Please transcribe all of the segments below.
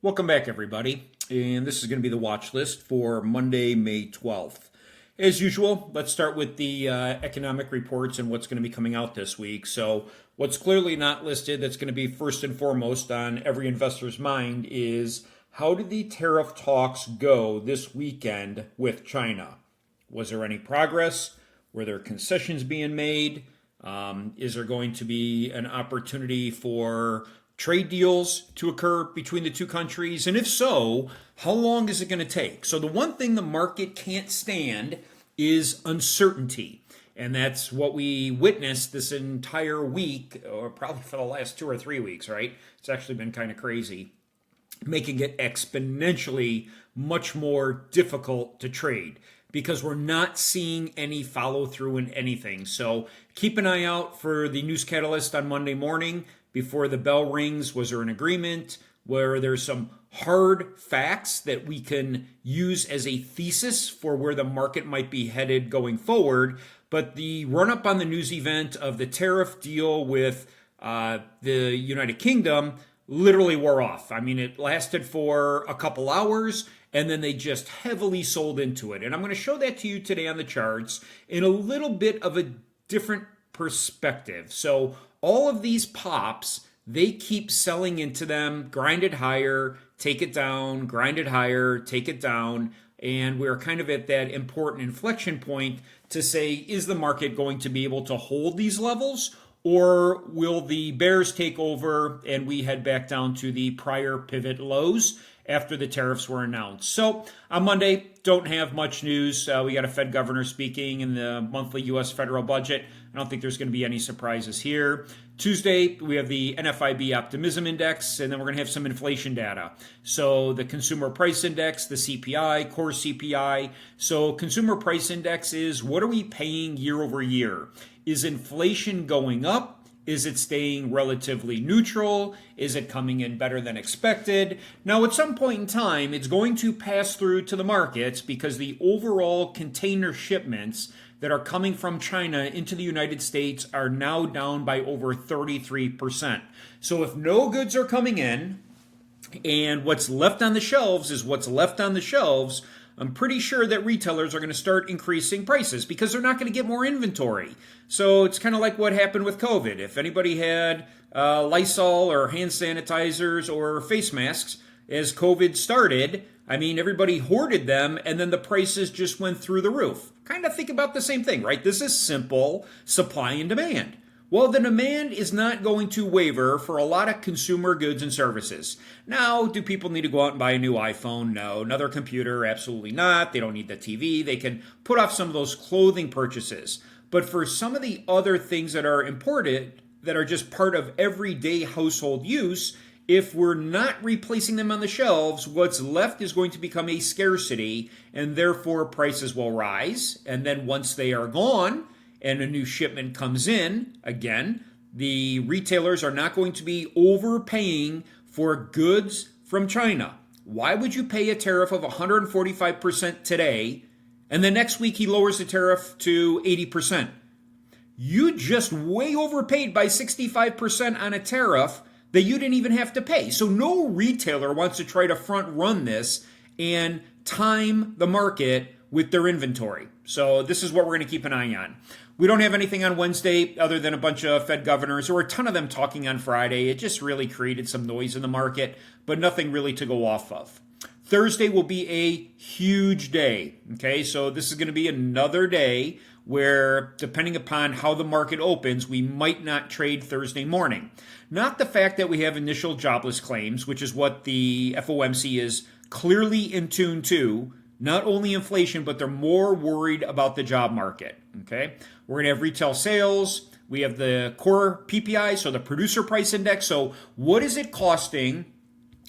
Welcome back, everybody. And this is going to be the watch list for Monday, May 12th. As usual, let's start with the economic reports and what's going to be coming out this week. So, what's clearly not listed that's going to be first and foremost on every investor's mind is how did the tariff talks go this weekend with China? Was there any progress? Were there concessions being made? Is there going to be an opportunity for trade deals to occur between the two countries? And if so, how long is it going to take? So the one thing the market can't stand is uncertainty. And that's what we witnessed this entire week, or probably for the last 2 or 3 weeks, right? It's actually been kind of crazy, making it exponentially much more difficult to trade because we're not seeing any follow through in anything. So keep an eye out for the news catalyst on Monday morning. Before the bell rings, was there an agreement where there's some hard facts that we can use as a thesis for where the market might be headed going forward? But the run-up on the news event of the tariff deal with the United Kingdom literally wore off. I mean, it lasted for a couple hours, and then they just heavily sold into it. And I'm going to show that to you today on the charts in a little bit of a different perspective. So all of these pops, they keep selling into them, grind it higher, take it down, grind it higher, take it down. And we're kind of at that important inflection point to say, is the market going to be able to hold these levels? Or will the bears take over and we head back down to the prior pivot lows after the tariffs were announced? So on Monday, don't have much news. We got a Fed governor speaking in the monthly U.S. federal budget. I don't think there's going to be any surprises here. Tuesday, we have the NFIB Optimism Index, and then we're going to have some inflation data. So the Consumer Price Index, the CPI, core CPI. So Consumer Price Index is what are we paying year over year? Is inflation going up? Is it staying relatively neutral? Is it coming in better than expected? Now, at some point in time, it's going to pass through to the markets because the overall container shipments that are coming from China into the United States are now down by over 33%. So if no goods are coming in and what's left on the shelves is what's left on the shelves, I'm pretty sure that retailers are going to start increasing prices because they're not going to get more inventory. So it's kind of like what happened with COVID. If anybody had Lysol or hand sanitizers or face masks as COVID started, I mean, everybody hoarded them and then the prices just went through the roof. Kind of think about the same thing, right? This is simple supply and demand. Well, the demand is not going to waver for a lot of consumer goods and services. Now, do people need to go out and buy a new iPhone? No. Another computer? Absolutely not. They don't need the TV. They can put off some of those clothing purchases. But for some of the other things that are important, that are just part of everyday household use, if we're not replacing them on the shelves, what's left is going to become a scarcity, and therefore prices will rise. And then once they are gone, and a new shipment comes in, again, the retailers are not going to be overpaying for goods from China. Why would you pay a tariff of 145% today, and the next week he lowers the tariff to 80%? You just way overpaid by 65% on a tariff that you didn't even have to pay. So no retailer wants to try to front run this and time the market with their inventory. So this is what we're going to keep an eye on. We don't have anything on Wednesday other than a bunch of Fed governors. There were a ton of them talking on Friday. It just really created some noise in the market, but nothing really to go off of. Thursday will be a huge day. Okay, so this is going to be another day where, depending upon how the market opens, we might not trade Thursday morning. Not the fact that we have initial jobless claims, which is what the FOMC is clearly in tune to. Not only inflation, but they're more worried about the job market. Okay, we're going to have retail sales. We have the core PPI, so the producer price index. So what is it costing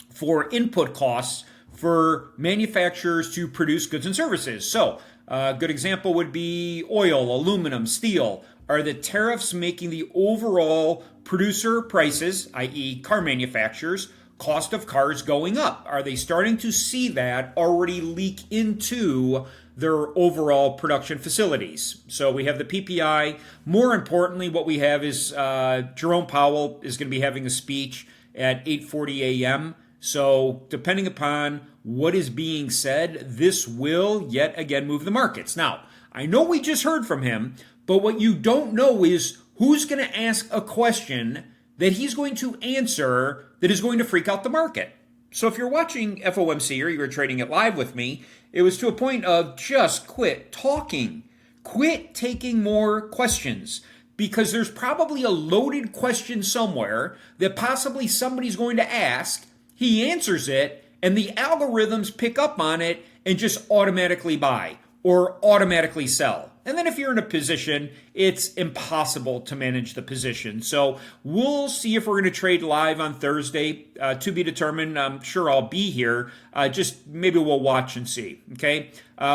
for input costs for manufacturers to produce goods and services? So a good example would be oil, aluminum, steel. Are the tariffs making the overall producer prices, i.e. car manufacturers, cost of cars going up? Are they starting to see that already leak into their overall production facilities? So we have the PPI. More importantly, what we have is Jerome Powell is going to be having a speech at 8:40 a.m. So depending upon what is being said, this will yet again move the markets. Now, I know we just heard from him, but what you don't know is who's going to ask a question that he's going to answer that is going to freak out the market. So if you're watching FOMC or you're trading it live with me, it was to a point of just quit talking. Quit taking more questions, because there's probably a loaded question somewhere that possibly somebody's going to ask. He answers it, and the algorithms pick up on it and just automatically buy or automatically sell. And then if you're in a position, it's impossible to manage the position. So we'll see if we're going to trade live on Thursday, to be determined. I'm sure I'll be here. Just maybe we'll watch and see. Okay.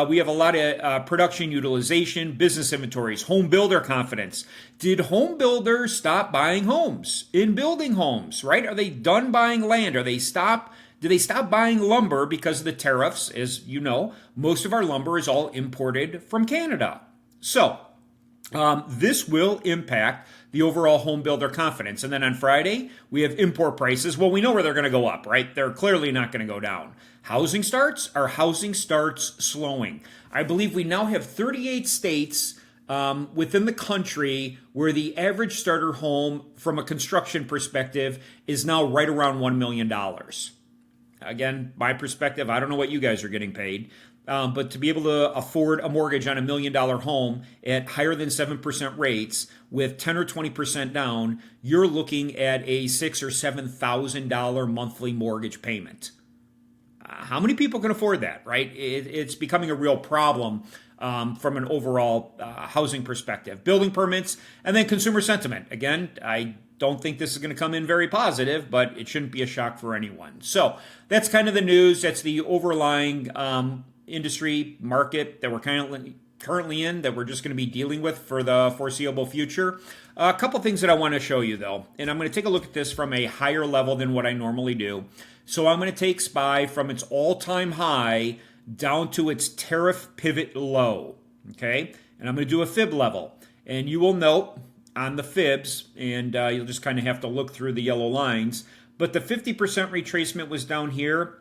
We have a lot of production utilization, business inventories, home builder confidence. Did home builders stop buying homes in building homes, right? Are they done buying land? Did they stop buying lumber because of the tariffs? As you know, most of our lumber is all imported from Canada. So this will impact the overall home builder confidence. And then on Friday, we have import prices. Well, we know where they're going to go up, right? They're clearly not going to go down. Housing starts slowing. I believe we now have 38 states within the country where the average starter home from a construction perspective is now right around $1 million. Again, my perspective, I don't know what you guys are getting paid. But to be able to afford a mortgage on $1 million home at higher than 7% rates with 10 or 20% down, you're looking at a $6,000 or $7,000 monthly mortgage payment. How many people can afford that, right? It's becoming a real problem from an overall housing perspective. Building permits, and then consumer sentiment. Again, I don't think this is going to come in very positive, but it shouldn't be a shock for anyone. So that's kind of the news. That's the overlying industry market that we're currently in, that we're just going to be dealing with for the foreseeable future. A couple things that I want to show you, though, and I'm going to take a look at this from a higher level than what I normally do. So I'm going to take SPY from its all-time high down to its tariff pivot low, okay? And I'm going to do a fib level. And you will note on the fibs, and you'll just kind of have to look through the yellow lines, but the 50% retracement was down here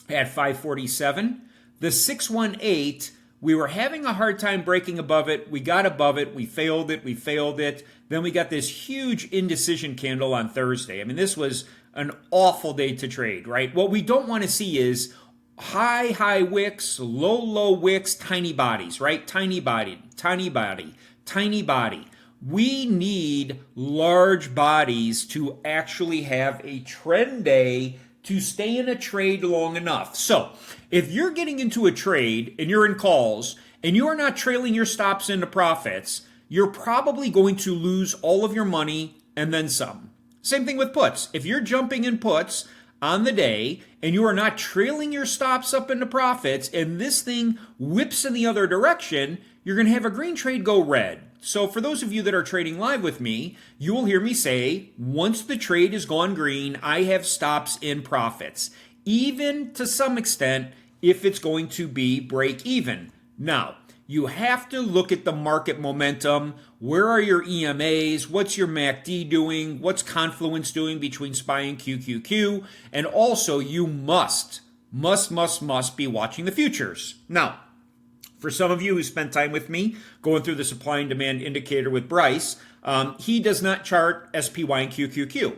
at 547. The 618, we were having a hard time breaking above it. We got above it. We failed it. Then we got this huge indecision candle on Thursday. I mean, this was an awful day to trade, right? What we don't want to see is high wicks, low wicks, tiny bodies, right? Tiny body. We need large bodies to actually have a trend day to stay in a trade long enough. So if you're getting into a trade and you're in calls and you are not trailing your stops into profits, you're probably going to lose all of your money and then some. Same thing with puts. If you're jumping in puts on the day and you are not trailing your stops up into profits and this thing whips in the other direction, you're going to have a green trade go red. So for those of you that are trading live with me, you will hear me say, once the trade has gone green, I have stops in profits, even to some extent if it's going to be break even. Now, you have to look at the market momentum. Where are your EMAs? What's your MACD doing? What's Confluence doing between SPY and QQQ? And also, you must be watching the futures. Now, for some of you who spent time with me going through the supply and demand indicator with Bryce, he does not chart SPY and QQQ.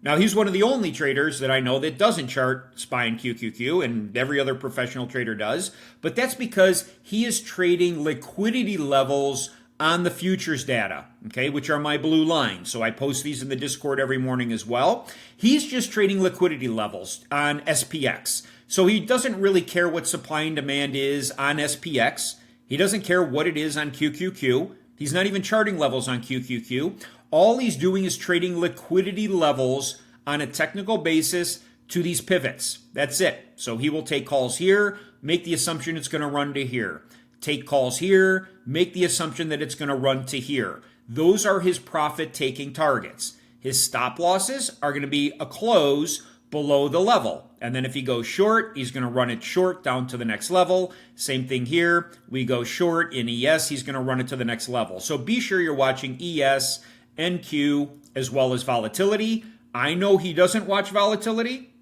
Now, he's one of the only traders that I know that doesn't chart SPY and QQQ, and every other professional trader does. But that's because he is trading liquidity levels on the futures data, okay, which are my blue lines. So I post these in the Discord every morning as well. He's just trading liquidity levels on SPX. So he doesn't really care what supply and demand is on SPX. He doesn't care what it is on QQQ. He's not even charting levels on QQQ. All he's doing is trading liquidity levels on a technical basis to these pivots. That's it. So he will take calls here, make the assumption it's going to run to here. Take calls here, make the assumption that it's going to run to here. Those are his profit-taking targets. His stop losses are going to be a close below the level. And then if he goes short, he's going to run it short down to the next level. Same thing here. We go short in ES, he's going to run it to the next level. So be sure you're watching ES, NQ, as well as volatility. I know he doesn't watch volatility.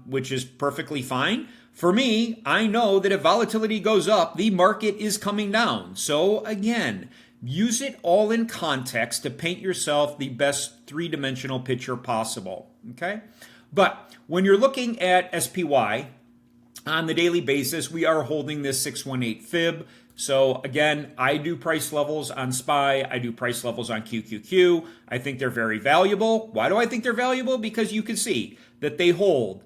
which is perfectly fine. For me, I know that if volatility goes up, the market is coming down. So again, use it all in context to paint yourself the best three-dimensional picture possible, okay? But when you're looking at SPY on the daily basis, we are holding this 618 fib. So again, I do price levels on SPY. I do price levels on QQQ. I think they're very valuable. Why do I think they're valuable? Because you can see that they hold,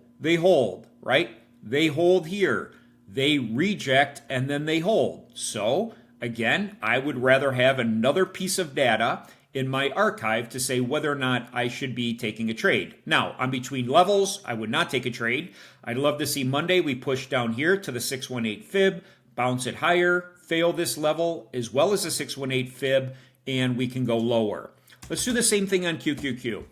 right? They hold here, they reject, and then they hold. So again, I would rather have another piece of data in my archive to say whether or not I should be taking a trade. Now, on between levels, I would not take a trade. I'd love to see Monday we push down here to the 618 fib, bounce it higher, fail this level as well as the 618 fib, and we can go lower. Let's do the same thing on QQQ.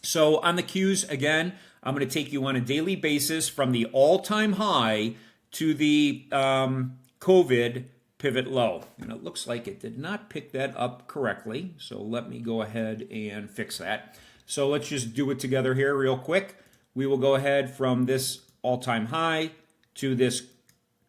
So on the Qs, again, I'm going to take you on a daily basis from the all-time high to the COVID pivot low. And it looks like it did not pick that up correctly. So let me go ahead and fix that. So let's just do it together here real quick. We will go ahead from this all-time high to this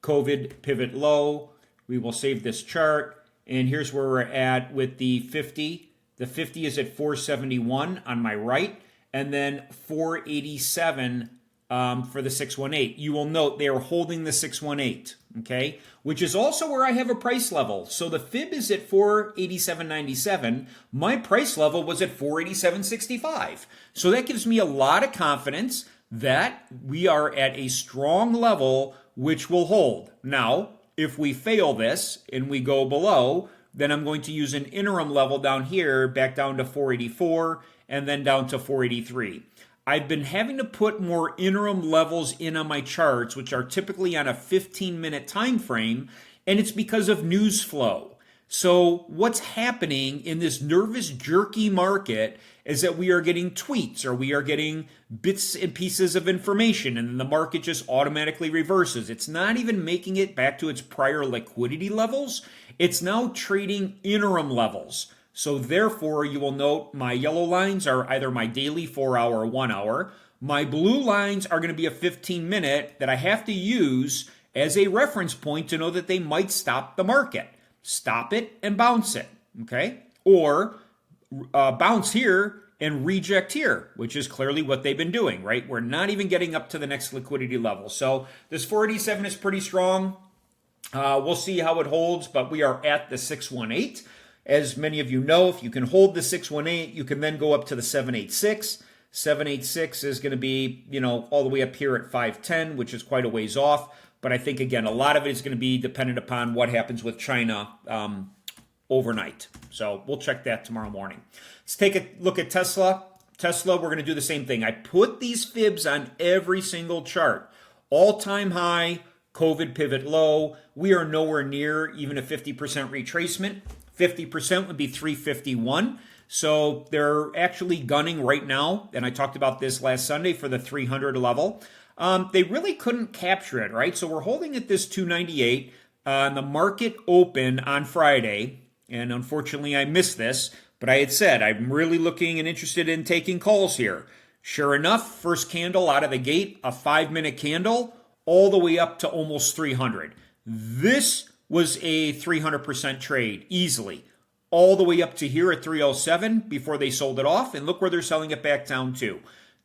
COVID pivot low. We will save this chart. And here's where we're at with the 50. The 50 is at 471 on my right, and then 487 for the 618. You will note they are holding the 618, okay, which is also where I have a price level. So the fib is at 487.97. My price level was at 487.65. So that gives me a lot of confidence that we are at a strong level which will hold. Now, if we fail this and we go below, then I'm going to use an interim level down here, back down to 484, and then down to 483. I've been having to put more interim levels in on my charts, which are typically on a 15-minute time frame, and it's because of news flow. So what's happening in this nervous, jerky market is that we are getting tweets or we are getting bits and pieces of information, and then the market just automatically reverses. It's not even making it back to its prior liquidity levels. It's now trading interim levels. So therefore, you will note my yellow lines are either my daily 4-hour or 1 hour. My blue lines are going to be a 15-minute that I have to use as a reference point to know that they might stop the market. Stop it and bounce it, okay? Or bounce here and reject here, which is clearly what they've been doing, right? We're not even getting up to the next liquidity level. So this 487 is pretty strong. We'll see how it holds, but we are at the 618. As many of you know, if you can hold the 618, you can then go up to the 786. 786 is going to be, all the way up here at 510, which is quite a ways off. But I think, again, a lot of it is going to be dependent upon what happens with China overnight. So we'll check that tomorrow morning. Let's take a look at Tesla. Tesla, we're going to do the same thing. I put these fibs on every single chart. All-time high, COVID pivot low. We are nowhere near even a 50% retracement. 50% would be 351. So they're actually gunning right now, and I talked about this last Sunday for the 300 level. They really couldn't capture it, right? So we're holding at this 298. The market open on Friday, and unfortunately I missed this, but I had said I'm really looking and interested in taking calls here. Sure enough, first candle out of the gate, a 5-minute candle, all the way up to almost 300. This was a 300% trade, easily. All the way up to here at 307 before they sold it off, and look where they're selling it back down to.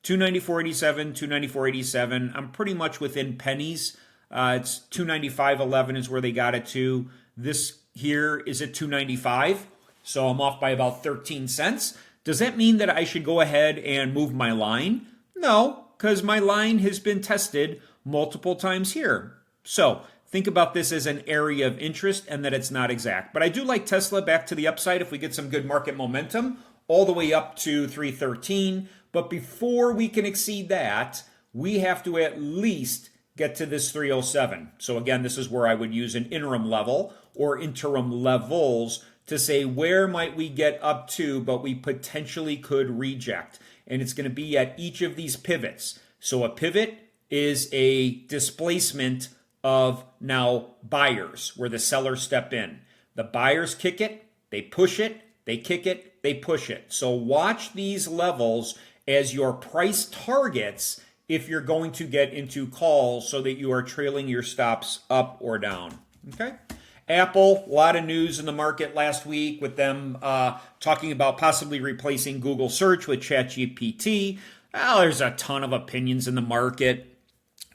294.87, 294.87. I'm pretty much within pennies. It's 295.11 is where they got it to. This here is at 295, so I'm off by about 13 cents. Does that mean that I should go ahead and move my line? No, because my line has been tested multiple times here. So think about this as an area of interest and that it's not exact. But I do like Tesla back to the upside if we get some good market momentum, all the way up to 313. But before we can exceed that, we have to at least get to this 307. So again, this is where I would use an interim level or interim levels to say where might we get up to, but we potentially could reject. And it's going to be at each of these pivots. So a pivot is a displacement of now buyers where the sellers step in. The buyers kick it, they push it, they kick it, they push it. So watch these levels as your price targets if you're going to get into calls so that you are trailing your stops up or down. Okay. Apple, a lot of news in the market last week with them talking about possibly replacing Google search with ChatGPT. Well, there's a ton of opinions in the market.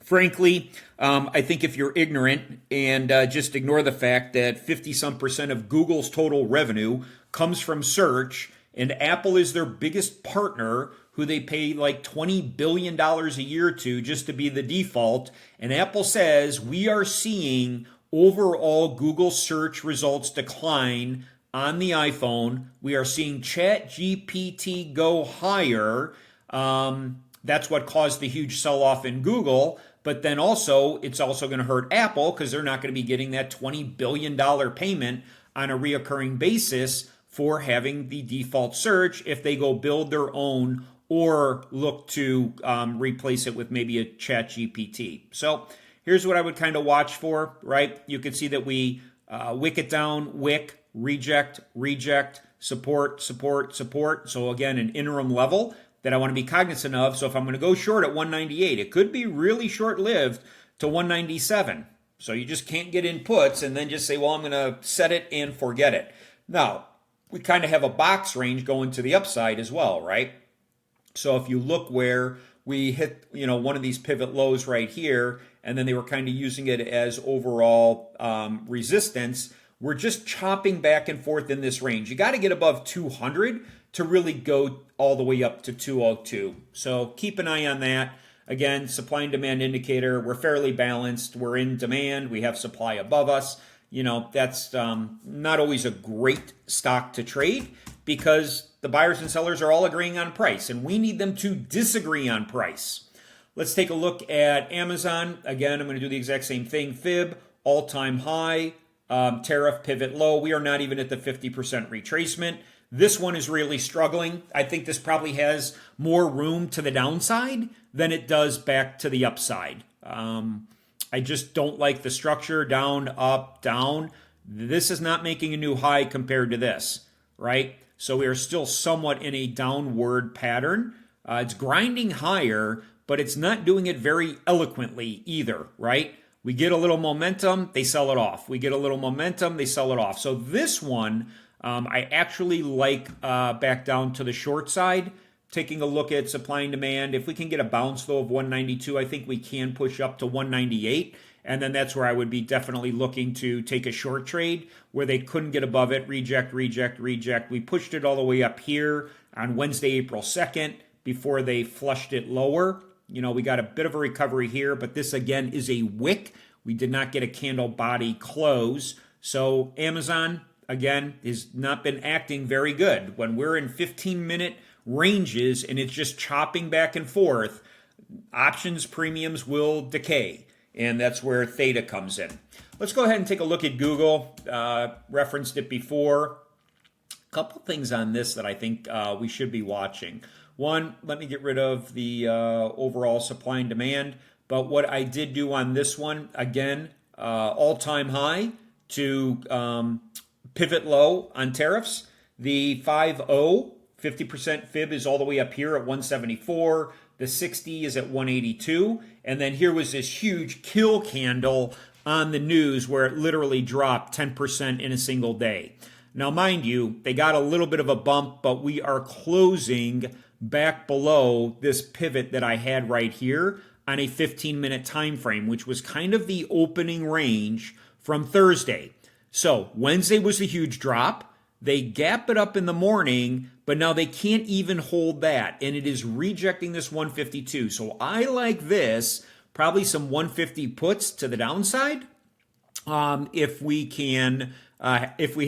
Frankly, I think if you're ignorant and just ignore the fact that 50-some% of Google's total revenue comes from search, and Apple is their biggest partner, who they pay like $20 billion a year to just to be the default, and Apple says we are seeing overall Google search results decline on the iPhone. We are seeing ChatGPT go higher. That's what caused the huge sell-off in Google. But then also, it's also going to hurt Apple because they're not going to be getting that $20 billion payment on a reoccurring basis for having the default search if they go build their own or look to replace it with maybe a ChatGPT. So here's what I would kind of watch for, right? You can see that we wick it down, wick, reject, reject, support, support, support. So again, an interim level that I want to be cognizant of. So if I'm going to go short at 198, it could be really short-lived to 197. So you just can't get in puts and then just say, well, I'm going to set it and forget it. Now, we kind of have a box range going to the upside as well, right? So if you look where we hit, one of these pivot lows right here, and then they were kind of using it as overall resistance, we're just chopping back and forth in this range. You got to get above 200 to really go all the way up to 202. So keep an eye on that. Again, supply and demand indicator, we're fairly balanced. We're in demand. We have supply above us. That's not always a great stock to trade because the buyers and sellers are all agreeing on price, and we need them to disagree on price. Let's take a look at Amazon. Again, I'm going to do the exact same thing. Fib, all-time high, tariff pivot low. We are not even at the 50% retracement. This one is really struggling. I think this probably has more room to the downside than it does back to the upside. I just don't like the structure, down, up, down. This is not making a new high compared to this, right? So we are still somewhat in a downward pattern. It's grinding higher, but it's not doing it very eloquently either, right? We get a little momentum, they sell it off. We get a little momentum, they sell it off. So this one, I actually like back down to the short side. Taking a look at supply and demand, if we can get a bounce though of 192, I think we can push up to 198. And then that's where I would be definitely looking to take a short trade where they couldn't get above it. Reject, reject, reject. We pushed it all the way up here on Wednesday, April 2nd before they flushed it lower. We got a bit of a recovery here, but this again is a wick. We did not get a candle body close. So Amazon, again, has not been acting very good. When we're in 15-minute ranges and it's just chopping back and forth, options premiums will decay. And that's where theta comes in. Let's go ahead and take a look at Google. Referenced it before. A couple things on this that I think we should be watching. One, let me get rid of the overall supply and demand. But what I did do on this one, again, all-time high to pivot low on tariffs. The 50% fib is all the way up here at 174. The 60 is at 182. And then here was this huge kill candle on the news where it literally dropped 10% in a single day. Now, mind you, they got a little bit of a bump, but we are closing back below this pivot that I had right here on a 15-minute time frame, which was kind of the opening range from Thursday. So Wednesday was a huge drop. They gap it up in the morning, but now they can't even hold that, and it is rejecting this 152. So I like this, probably some 150 puts to the downside if we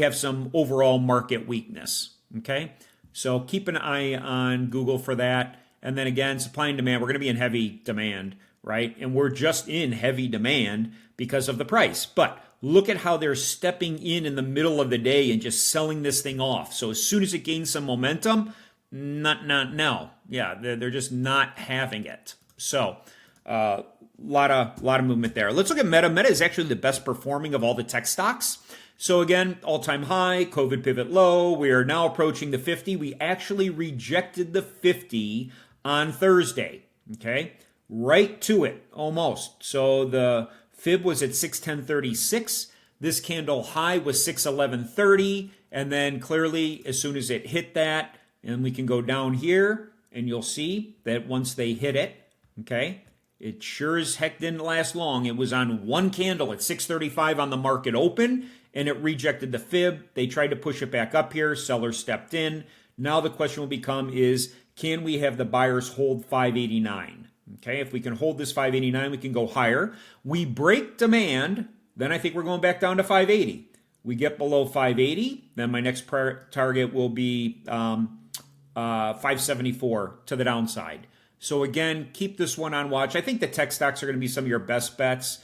have some overall market weakness, okay? So keep an eye on Google for that. And then again, supply and demand, we're going to be in heavy demand, right? And we're just in heavy demand because of the price. But look at how they're stepping in the middle of the day and just selling this thing off. So as soon as it gains some momentum, not now. Yeah, they're just not having it. So lot of movement there. Let's look at Meta. Meta is actually the best performing of all the tech stocks. So again, all-time high, COVID pivot low. We are now approaching the 50. We actually rejected the 50 on Thursday. Okay, right to it almost. So the fib was at 610.36. This candle high was 611.30. And then clearly, as soon as it hit that, and we can go down here, and you'll see that once they hit it, okay, it sure as heck didn't last long. It was on one candle at 635 on the market open, and it rejected the fib. They tried to push it back up here. Sellers stepped in. Now the question will become is, can we have the buyers hold 589? Okay, if we can hold this 589, we can go higher. We break demand, then I think we're going back down to 580. We get below 580, then my next target will be 574 to the downside. So again, keep this one on watch. I think the tech stocks are going to be some of your best bets.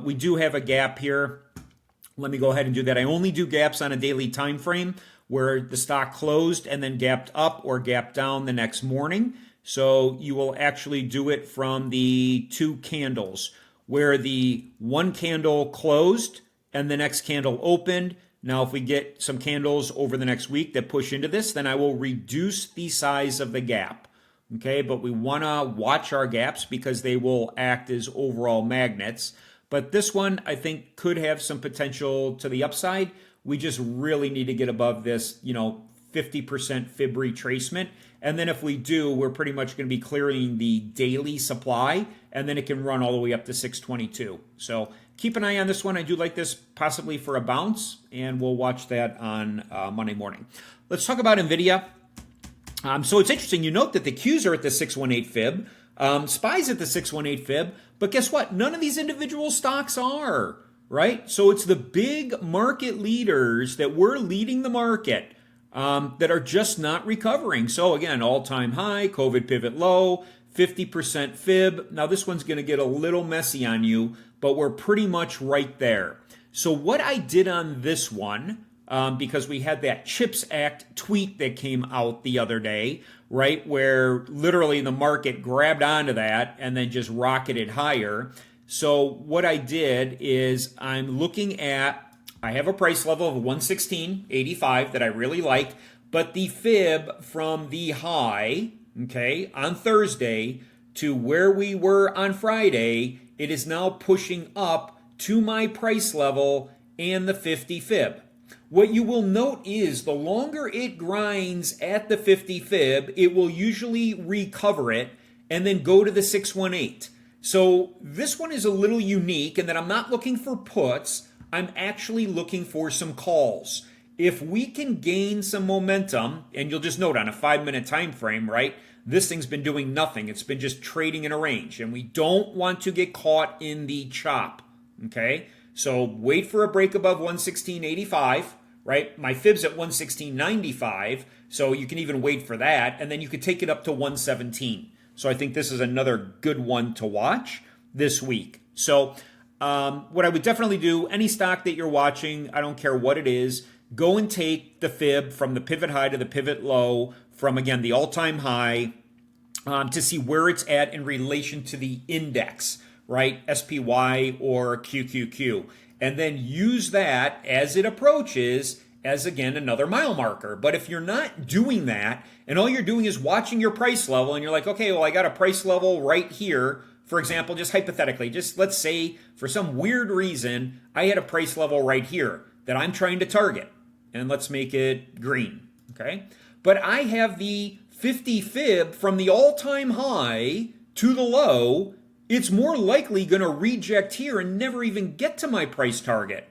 We do have a gap here. Let me go ahead and do that. I only do gaps on a daily time frame where the stock closed and then gapped up or gapped down the next morning. So you will actually do it from the two candles where the one candle closed and the next candle opened. Now, if we get some candles over the next week that push into this, then I will reduce the size of the gap. Okay, but we want to watch our gaps because they will act as overall magnets. But this one, I think, could have some potential to the upside. We just really need to get above this, 50% fib retracement. And then if we do, we're pretty much going to be clearing the daily supply, and then it can run all the way up to 622. So keep an eye on this one. I do like this possibly for a bounce, and we'll watch that on Monday morning. Let's talk about Nvidia. So it's interesting. You note that the Qs are at the 618 fib, SPY's at the 618 fib, but guess what? None of these individual stocks are, right? So it's the big market leaders that were leading the market that are just not recovering. So again, all-time high, COVID pivot low, 50% fib. Now this one's going to get a little messy on you, but we're pretty much right there. So what I did on this one, because we had that CHIPS Act tweet that came out the other day, right, where literally the market grabbed onto that and then just rocketed higher. So what I did is I'm looking at, I have a price level of 116.85 that I really like, but the fib from the high, okay, on Thursday to where we were on Friday, it is now pushing up to my price level and the 50 fib. What you will note is the longer it grinds at the 50 fib, it will usually recover it and then go to the 618. So this one is a little unique in that I'm not looking for puts. I'm actually looking for some calls. If we can gain some momentum, and you'll just note on a 5-minute time frame, right? This thing's been doing nothing. It's been just trading in a range, and we don't want to get caught in the chop, okay? So wait for a break above 116.85, right? My fib's at 116.95, so you can even wait for that, and then you could take it up to 117. So I think this is another good one to watch this week. So what I would definitely do, any stock that you're watching, I don't care what it is, go and take the fib from the pivot high to the pivot low from, again, the all-time high to see where it's at in relation to the index, right? SPY or QQQ. And then use that as it approaches as, again, another mile marker. But if you're not doing that and all you're doing is watching your price level and you're like, okay, well, I got a price level right here. For example, just hypothetically, just let's say for some weird reason, I had a price level right here that I'm trying to target. And let's make it green, okay? But I have the 50 fib from the all-time high to the low. It's more likely going to reject here and never even get to my price target,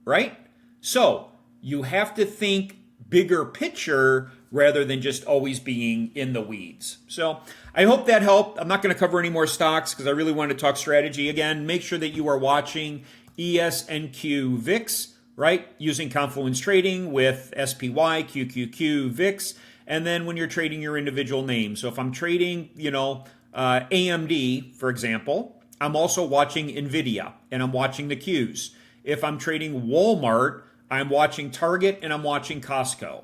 right? So you have to think bigger picture rather than just always being in the weeds. So I hope that helped. I'm not going to cover any more stocks because I really wanted to talk strategy. Again, make sure that you are watching ESNQ VIX, right? Using Confluence Trading with SPY, QQQ, VIX. And then when you're trading your individual names. So if I'm trading, AMD, for example, I'm also watching Nvidia and I'm watching the Qs. If I'm trading Walmart, I'm watching Target and I'm watching Costco.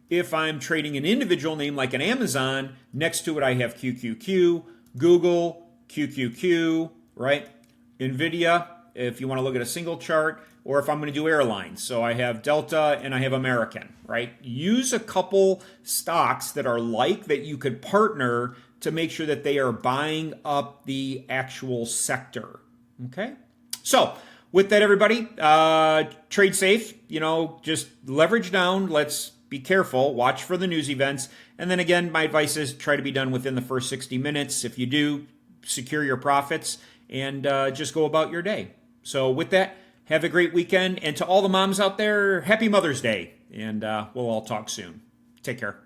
If I'm trading an individual name like an Amazon, next to it I have QQQ, Google, QQQ, right? Nvidia, if you want to look at a single chart, or if I'm going to do airlines. So I have Delta and I have American, right? Use a couple stocks that are like that you could partner to make sure that they are buying up the actual sector. Okay? So, with that, everybody, trade safe. Just leverage down. Let's be careful. Watch for the news events. And then again, my advice is try to be done within the first 60 minutes. If you do, secure your profits and just go about your day. So with that, have a great weekend. And to all the moms out there, happy Mother's Day. And we'll all talk soon. Take care.